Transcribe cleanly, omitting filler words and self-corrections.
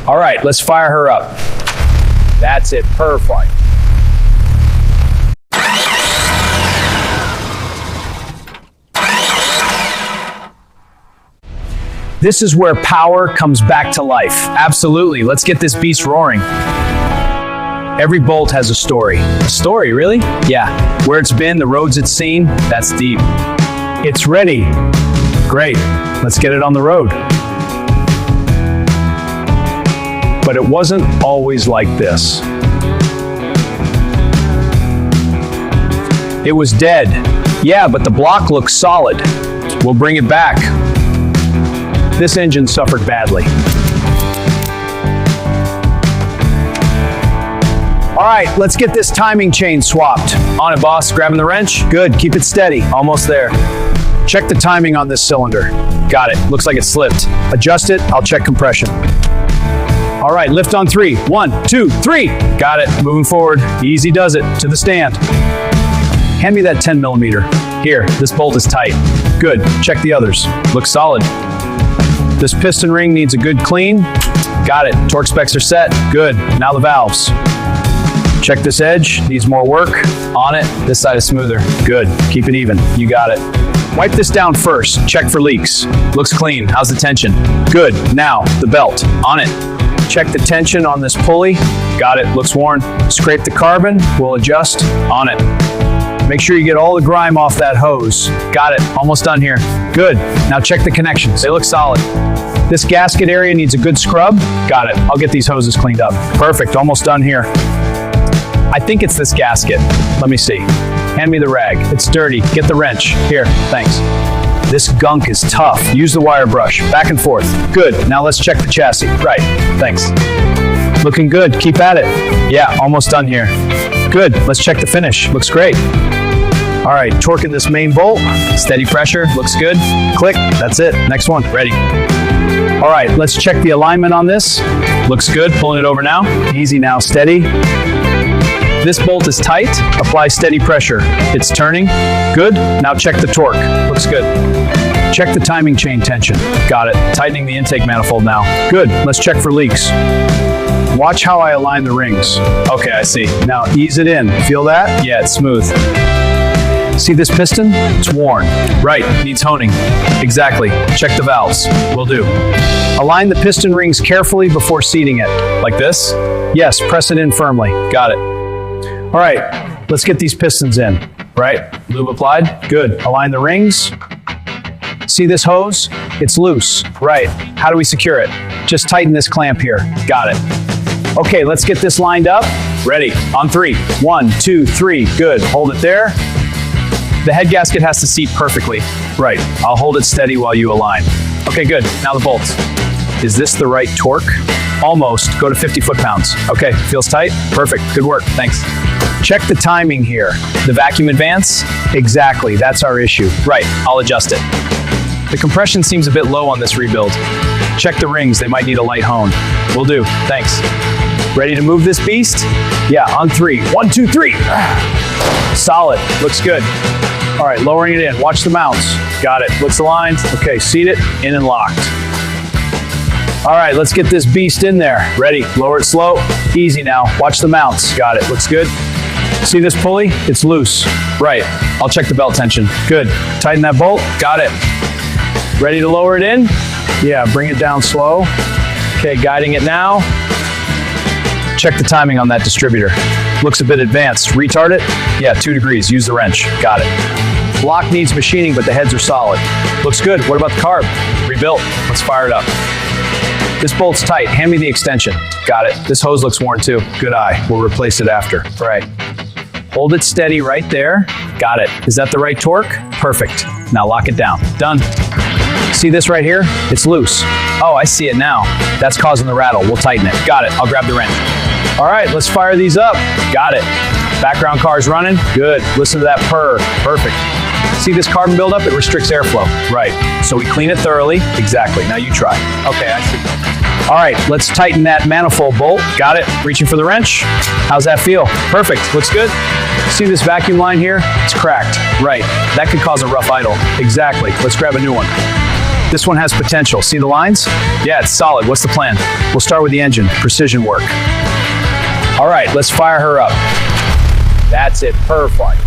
All right, let's fire her up. That's it, perfect. This is where power comes back to life. Absolutely, let's get this beast roaring. Every bolt has a story. A story, really? Yeah, where it's been, the roads it's seen, that's deep. It's ready. Great, let's get it on the road. But it wasn't always like this. It was dead. Yeah, but the block looks solid. We'll bring it back. This engine suffered badly. All right, let's get this timing chain swapped. On it, boss. Grabbing the wrench. Good, keep it steady. Almost there. Check the timing on this cylinder. Got it. Looks like it slipped. Adjust it. I'll check compression. All right, lift on 3. 1, 2, 3. Got it. Moving forward. Easy does it. To the stand. Hand me that 10 millimeter. Here, this bolt is tight. Good. Check the others. Looks solid. This piston ring needs a good clean. Got it. Torque specs are set. Good. Now the valves. Check this edge. Needs more work. On it. This side is smoother. Good. Keep it even. You got it. Wipe this down first. Check for leaks. Looks clean. How's the tension? Good. Now, the belt. On it. Check the tension on this pulley. Got it. Looks worn. Scrape the carbon. We'll adjust. On it. Make sure you get all the grime off that hose. Got it. Almost done here. Good. Now check the connections. They look solid. This gasket area needs a good scrub. Got it. I'll get these hoses cleaned up. Perfect. Almost done here. I think it's this gasket. Let me see. Hand me the rag. It's dirty. Get the wrench. Here. Thanks. This gunk is tough. Use the wire brush. Back and forth. Good. Now let's check the chassis. Right. Thanks. Looking good. Keep at it. Yeah. Almost done here. Good. Let's check the finish. Looks great. All right, torquing this main bolt. Steady pressure. Looks good. Click. That's it. Next one. Ready. All right, let's check the alignment on this. Looks good. Pulling it over now. Easy now. Steady. This bolt is tight. Apply steady pressure. It's turning. Good. Now check the torque. Looks good. Check the timing chain tension. Got it. Tightening the intake manifold now. Good. Let's check for leaks. Watch how I align the rings. Okay, I see. Now ease it in. Feel that? Yeah, it's smooth. See this piston? It's worn. Right, needs honing. Exactly. Check the valves. Will do. Align the piston rings carefully before seating it. Like this? Yes, press it in firmly. Got it. All right, let's get these pistons in. Right, lube applied. Good. Align the rings. See this hose? It's loose. Right. How do we secure it? Just tighten this clamp here. Got it. Okay, let's get this lined up. Ready. On 3. 1, 2, 3. Good. Hold it there. The head gasket has to seat perfectly. Right. I'll hold it steady while you align. Okay, good. Now the bolts. Is this the right torque? Almost. Go to 50 foot-pounds. Okay, feels tight? Perfect. Good work. Thanks. Check the timing here. The vacuum advance? Exactly. That's our issue. Right. I'll adjust it. The compression seems a bit low on this rebuild. Check the rings. They might need a light hone. Will do. Thanks. Ready to move this beast? Yeah, on 3. 1, 2, 3. Solid. Looks good. All right, lowering it in. Watch the mounts. Got it. Looks aligned. Okay, seat it. In and locked. All right, let's get this beast in there. Ready. Lower it slow. Easy now. Watch the mounts. Got it. Looks good. See this pulley? It's loose. Right. I'll check the belt tension. Good. Tighten that bolt. Got it. Ready to lower it in? Yeah, bring it down slow. Okay, guiding it now. Check the timing on that distributor. Looks a bit advanced. Retard it? Yeah, 2 degrees. Use the wrench. Got it. Block needs machining, but the heads are solid. Looks good. What about the carb? Rebuilt. Let's fire it up. This bolt's tight. Hand me the extension. Got it. This hose looks worn too. Good eye. We'll replace it after. Right. Hold it steady right there. Got it. Is that the right torque? Perfect. Now lock it down. Done. See this right here? It's loose. Oh, I see it now. That's causing the rattle. We'll tighten it. Got it. I'll grab the wrench. All right, let's fire these up. Got it. Background car's running. Good. Listen to that purr. Perfect. See this carbon buildup? It restricts airflow. Right. So we clean it thoroughly. Exactly. Now you try. Okay, I see. All right, let's tighten that manifold bolt. Got it. Reaching for the wrench. How's that feel? Perfect. Looks good. See this vacuum line here? It's cracked. Right. That could cause a rough idle. Exactly. Let's grab a new one. This one has potential. See the lines? Yeah, it's solid. What's the plan? We'll start with the engine. Precision work. All right, let's fire her up. That's it. Perfect.